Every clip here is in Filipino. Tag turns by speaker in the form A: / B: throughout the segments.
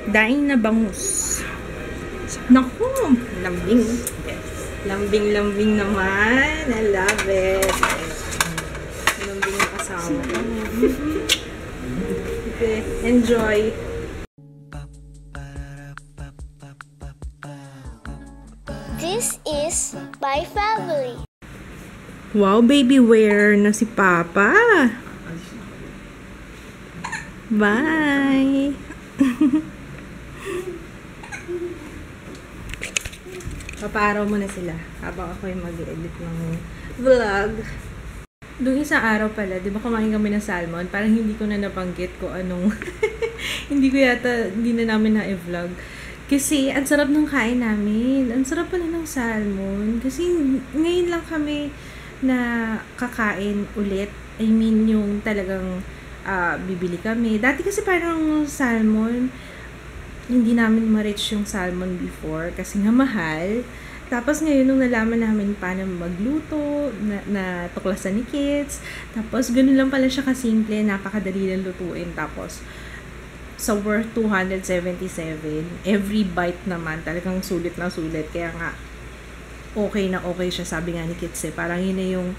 A: Daing na bangus. Naku! Lambing. Lambing naman. I love it. Lambing na kasama. Okay, enjoy.
B: This is my family.
A: Wow, baby wear na si Papa. Bye. Paparaw muna sila habang ako yung mag-edit ng vlog. Doon isang araw pala, di ba kumain kami ng salmon? Parang hindi ko na nabanggit ko anong hindi na namin na-vlog. Kasi ang sarap ng kain namin. Ang sarap pala ng salmon. Kasi ngayon lang kami na kakain ulit. I mean, yung talagang bibili kami. Dati kasi parang salmon, hindi namin ma-reach yung salmon before kasi nga mahal. Tapos ngayon nung nalaman namin paano magluto, na tuklasan ni kids, tapos ganun lang pala siya kasimple, napakadali lang lutuin. Tapos sa worth 277, every bite naman talagang sulit na sulit. Kaya nga okay na okay siya, sabi nga ni kids parang yun na yung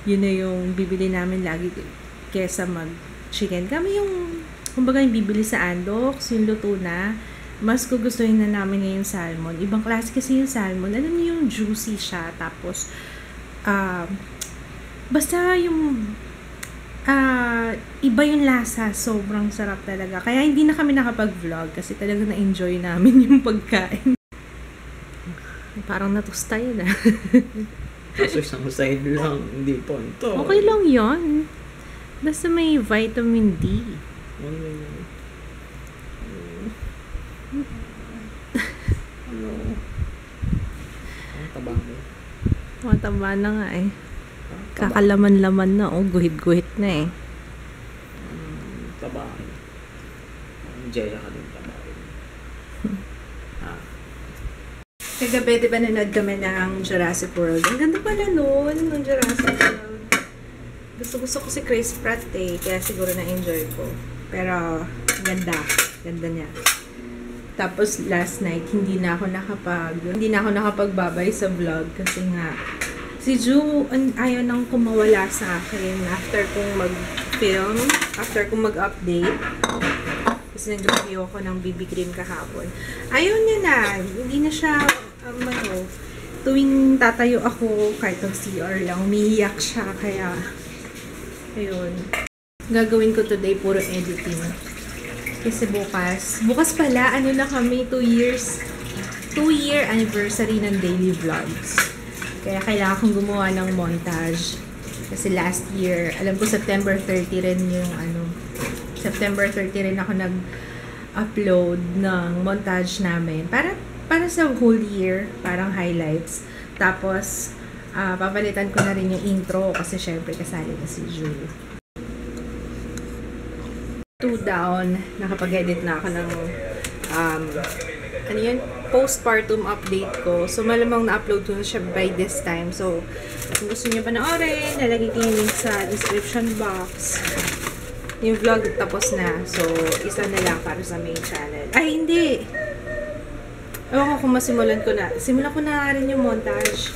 A: yun na yung bibili namin lagi kesa mag-chicken. Kami yung kumbaga yung bibili sa Andox, yung luto na, mas gugustuhin na namin ngayon salmon. Ibang klase kasi yung salmon. Alam niyo yung juicy siya. Tapos, basta yung, iba yung lasa. Sobrang sarap talaga. Kaya hindi na kami nakapag-vlog kasi talaga na-enjoy namin yung pagkain. Parang natusta yun
C: Kaso isang side lang, hindi ponto.
A: Okay lang yun. Basta may vitamin D. Mataba na nga eh. Kakalaman-laman na. Guhit-guhit na eh.
C: Taba. Jaya ka din taba.
A: Kagabi, diba nanood kami ng Jurassic World? Ang ganda pala nun, ng Jurassic World. Gusto ko si Chris Pratt eh, kaya siguro na-enjoy ko. Pero, ganda. Ganda niya. Tapos, last night, hindi na ako nakapagbabay sa vlog kasi nga, si Ju, ayaw nang kumawala sa akin after kong mag-film, after kong mag-update. Kasi nag-review ako ng BB cream kahapon. Ayaw niya na. Hindi na siya, tuwing tatayo ako, kahit CR lang, umiiyak siya. Kaya, ayun. Gagawin ko today, puro editing. Kasi bukas pala, na kami, 2-year anniversary ng daily vlogs. Kaya kailangan kong gumawa ng montage. Kasi last year, alam ko September 30 rin yung September 30 rin ako nag-upload ng montage namin. Para sa whole year, parang highlights. Tapos, papalitan ko na rin yung intro kasi syempre kasali na si Ju. 2 down, nakapag-edit na ako ng postpartum update ko. So, malamang na-upload ko na siya by this time. So, kung gusto niyo panoorin, nalagay ko yung link sa description box. Yung vlog tapos na. So, isa na lang para sa main channel. Ay, hindi! Ewan ko kung masimulan ko na. Simulan ko na rin yung montage.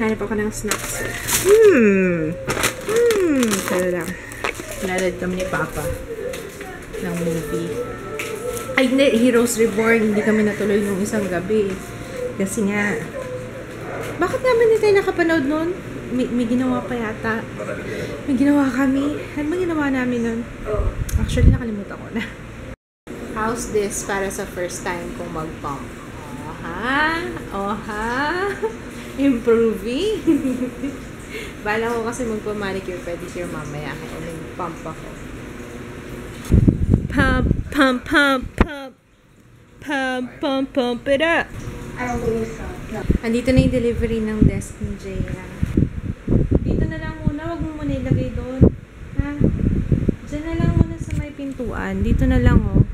A: Hanap ako ng snacks. Pero lang. Nalad kami ni Papa ng movie. Ay, hindi. Heroes Reborn. Hindi kami natuloy nung isang gabi. Kasi nga, bakit namin hindi tayo nakapanood nun? May ginawa pa yata. May ginawa kami. Ano ba ginawa namin nun? Actually, nakalimutan ko na. How's this para sa first time kong mag-pump? Improving. Bala ko kasi magpa-manicure, pedicure mamaya. Kaya mag-pump ako. Pump it up.
B: I don't believe so. No.
A: Andito na yung delivery ng desk ni Jaya. Dito na lang muna. Huwag mo muna ilagay doon. Ha? Diyan na lang muna sa may pintuan. Dito na lang, oh.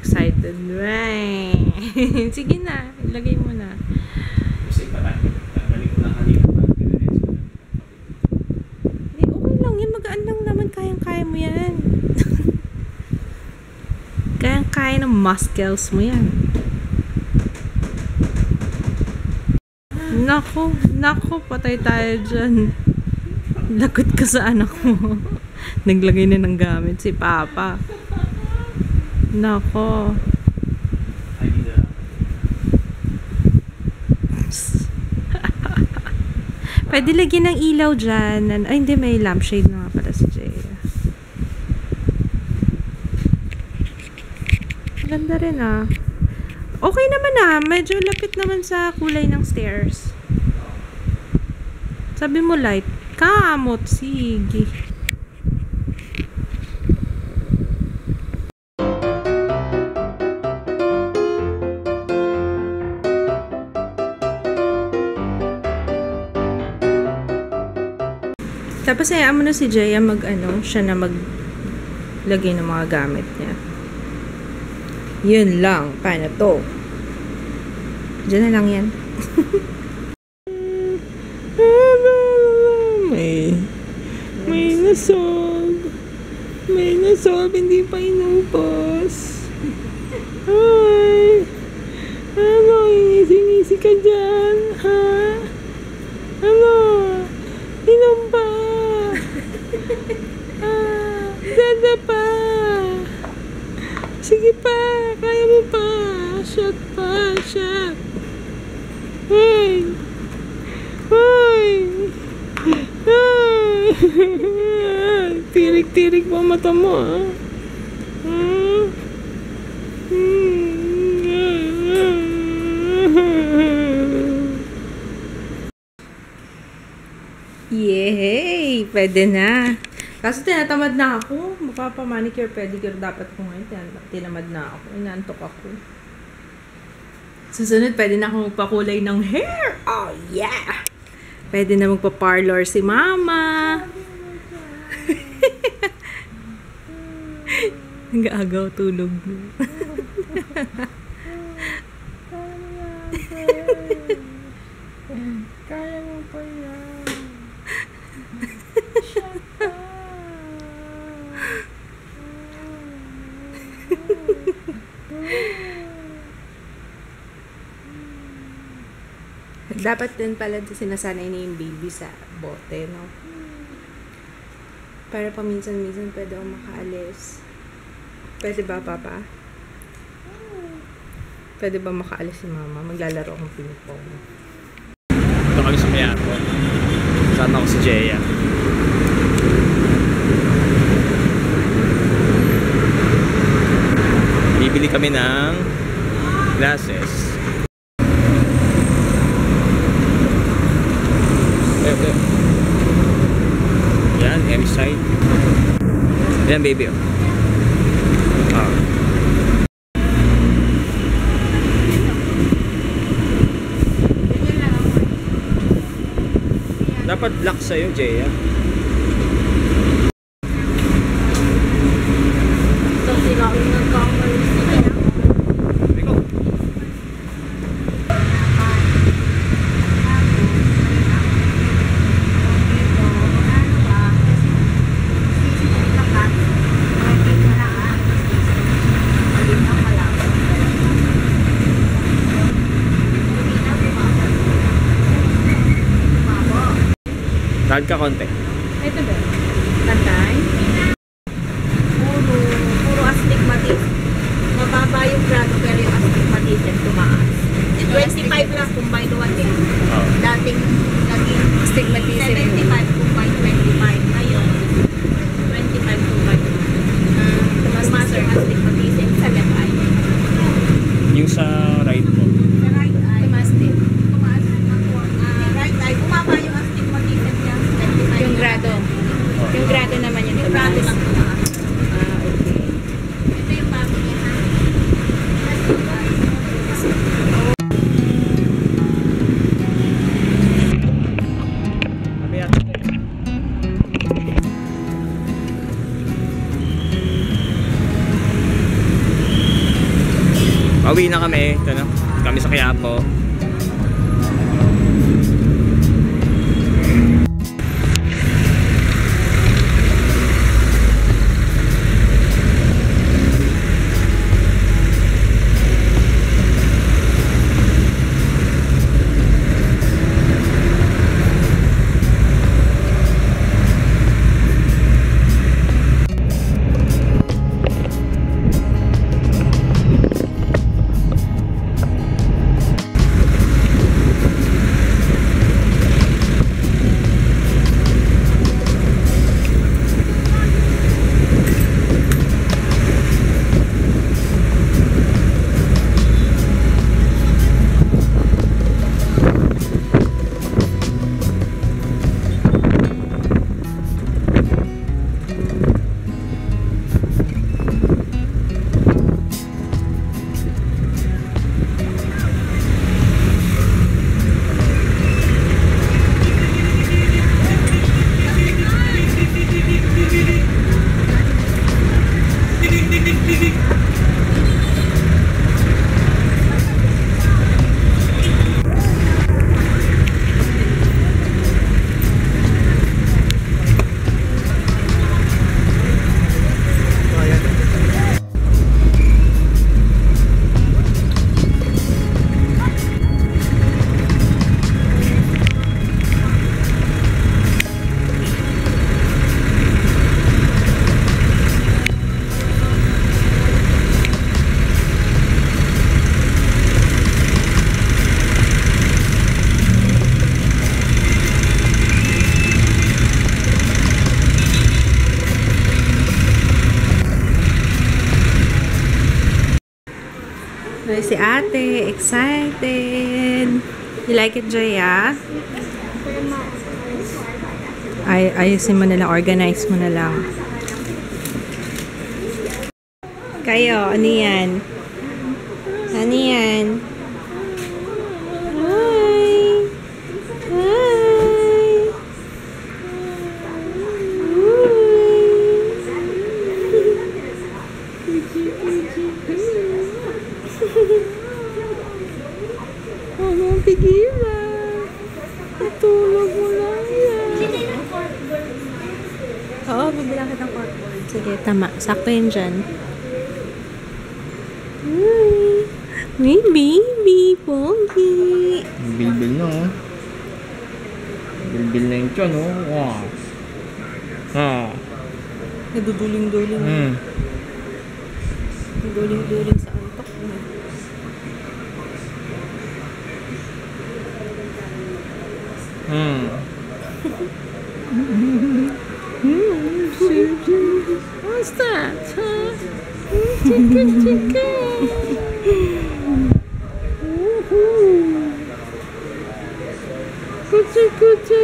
A: Excited, right? Sige na. Ilagay mo na. muscles mo yan. Nako, patay tayo dyan. Lagot ka sa anak mo. Naglagay na ng gamit si Papa. Nako. Pwede lagyan ng ilaw dyan. Ay, hindi, may lampshade na nga pala si Jaya. Ganda rin ah. Okay naman ah. Medyo lapit naman sa kulay ng stairs. Sabi mo light. Kamot. Sige. Tapos hayaan mo na si Jaya siya na maglagay ng mga gamit niya. Yun lang. Paano to? Diyan na lang yan. May nasolve. May nasolve. Hindi pa inubos. Ay. Ano? Inisi ka dyan? Ha? Ano? Inom pa. Dada pa. Sige pa. Kaya mo pa. Shot pa. Shot. Hey. Hey. Hey. Tirik-tirik pa mata mo, ha? Yay! Pwede na. Kaso tinatamad na ako. Magpapamanicure, pedicure dapat ko ngayon. Tinamad na ako. Inantok ako. Susunod, pwede na akong magpakulay ng hair. Oh, yeah! Pwede na magpa-parlor si Mama. Nag-aagaw tulog mo. Kaya mo pa yan. Shut up. Dapat din pala sinasanay na yung baby sa bote, no? Para paminsan-minsan pwede akong makaalis. Pwede ba, Papa? Pwede ba makaalis si Mama? Maglalaro akong ping-pong.
C: Ito kami sa Mayako. Kasama ko si Jaya. Bibili kami ng glasses. Yan, M-side. Yan, baby. Dapat black sa'yo, Jaya.
A: So, sila ako nag-conference niya.
C: Ikaw. Tag ka konti.
A: Ito ba? Tantay? Puro astigmatis. Mababa yung grado pero yung astigmatism tumaas. 25 lang combined 1 day. Dating naging astigmatism 75 combined 25. Ngayon, 25 combined 1. Tumaas yung astigmatism sa left eye.
C: Yung sa right mo.
A: Sa right eye. Tumaas din. Tumaas. Right eye. Bumaba yung astigmatism niya. Yung grado. Yung grado naman yung tumaas. Yung grado lang tumaas. Okay. Ito yung bago niya, ha?
C: Pauwi na kami. Ito na. Kami sa Quiapo.
A: Tuloy si ate. Excited. You like it, Jaya? Ayusin mo na lang. Organize mo na lang. Kayo, ano yan? Ano yan? Hi! Hi! Ano, pigilan? Natulog mo lang yan. Oo, bibilang kitang corkboard. Sige, tama. Sakto yun dyan. Hi! May baby, Pogi!
C: Bilbil na, oh. Bilbil na yung tiyan, oh. Wow. Ah.
A: Naduduling-duling. Naduduling-duling sa antok. What's that? Huh? Chicken, chicken. Kuchi, kuchi,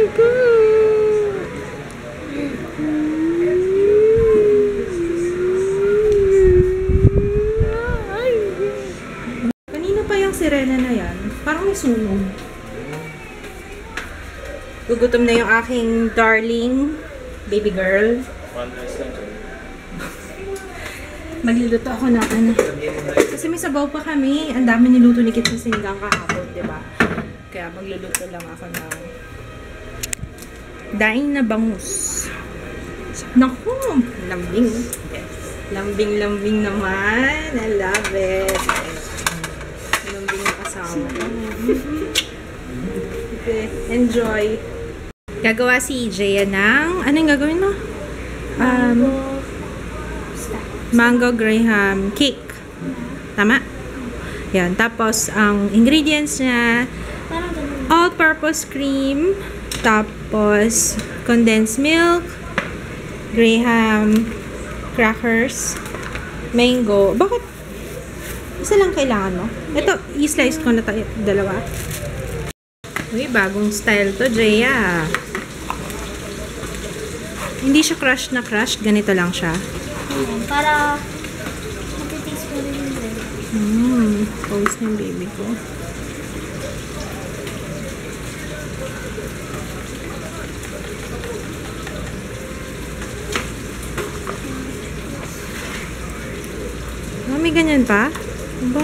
A: kanina pa yung sirena na yan. Parang may sunog. Gugutom na yung aking darling baby girl. Magluluto ako ng ano. Kasi may sabaw pa kami. Ang dami niluto ni Kit sa sinigang kahapon, diba? Kaya magluluto lang ako ng daing na bangus. Naku! Lambing. Lambing-lambing naman. I love it. Lambing na kasama. Okay. Enjoy. Gagawa si Jaya ng... Anong gagawin mo? Mango graham cake. Tama? Yan. Tapos, ang ingredients niya, all-purpose cream, tapos, condensed milk, graham crackers, mango. Bakit? Isa lang kailangan mo? Ito, i-slice ko na tayo. Dalawa. Uy, bagong style to, Jaya. Hindi siya crush na crush. Ganito lang siya.
B: Para matitaste ko rin yun.
A: Pawis na yung baby ko. May ganyan pa? Ba?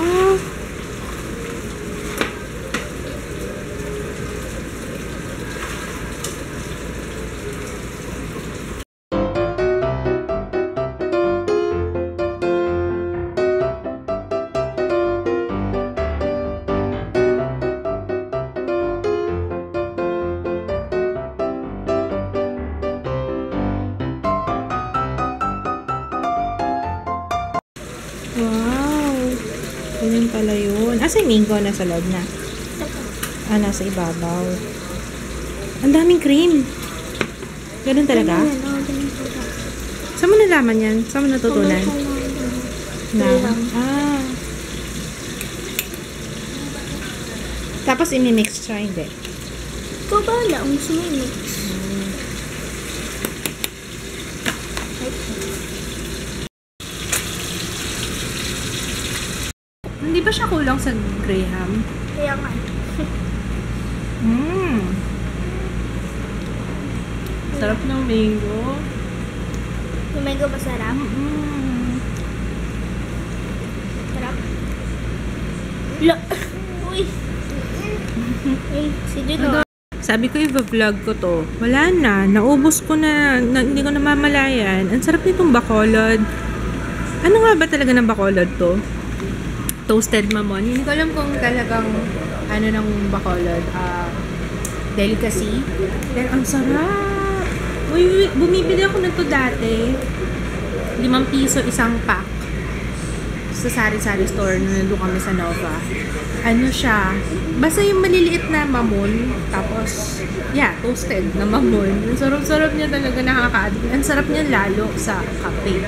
A: Wow! Ganyan pala yun. Asa yung mango? Nasa loob na? Nasa ibabaw. Ang daming cream. Ganun talaga? Saan mo nalaman yan? Saan mo natutunan? Tapos imi-mix siya, hindi?
B: Ikaw ba lang? Gusto mo i-mix?
A: Hindi ba siya kulang sa graham?
B: Kaya nga.
A: Sarap ng mango.
B: Yung mango masarap? Sarap? Uy! Si Dino.
A: Sabi ko i-vlog ko to. Wala na. Naubos ko na. Hindi ko namamalayan. Ang sarap nitong bacolod. Ano nga ba talaga ng bacolod to? Toasted mamon. Hindi ko alam kung talagang ano ng bacolod. Delicacy. Pero ang sarap. Uy, bumibili ako nito dati. 5 piso isang pack. Sa sari-sari store na nandun kami sa Nova. Ano siya? Basta yung maliliit na mamon. Tapos, yeah, toasted na mamon. Ang sarap-sarap niya talaga, nakaka-addict. Ang sarap niya lalo sa kape.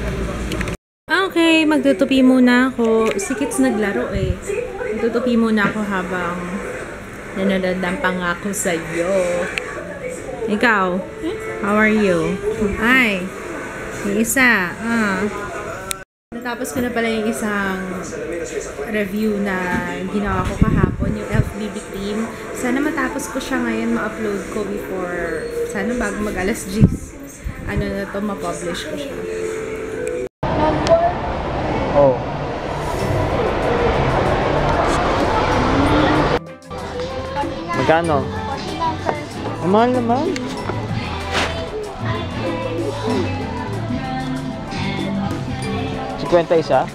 A: Okay, magtutupi muna ako. Si Kits naglaro eh. Magtutupi muna ako habang nanonood ng Pangako Sa'yo. Ikaw, how are you? Ay, yung isa, Natapos ko na pala yung isang review na ginawa ko kahapon, yung Elf BB Cream. Sana matapos ko siya ngayon, ma-upload ko before, sana bago mag-alas 10. Ano na to, ma-publish ko siya.
C: Oh. Magkano? Ang mahal naman. Kwenta isa?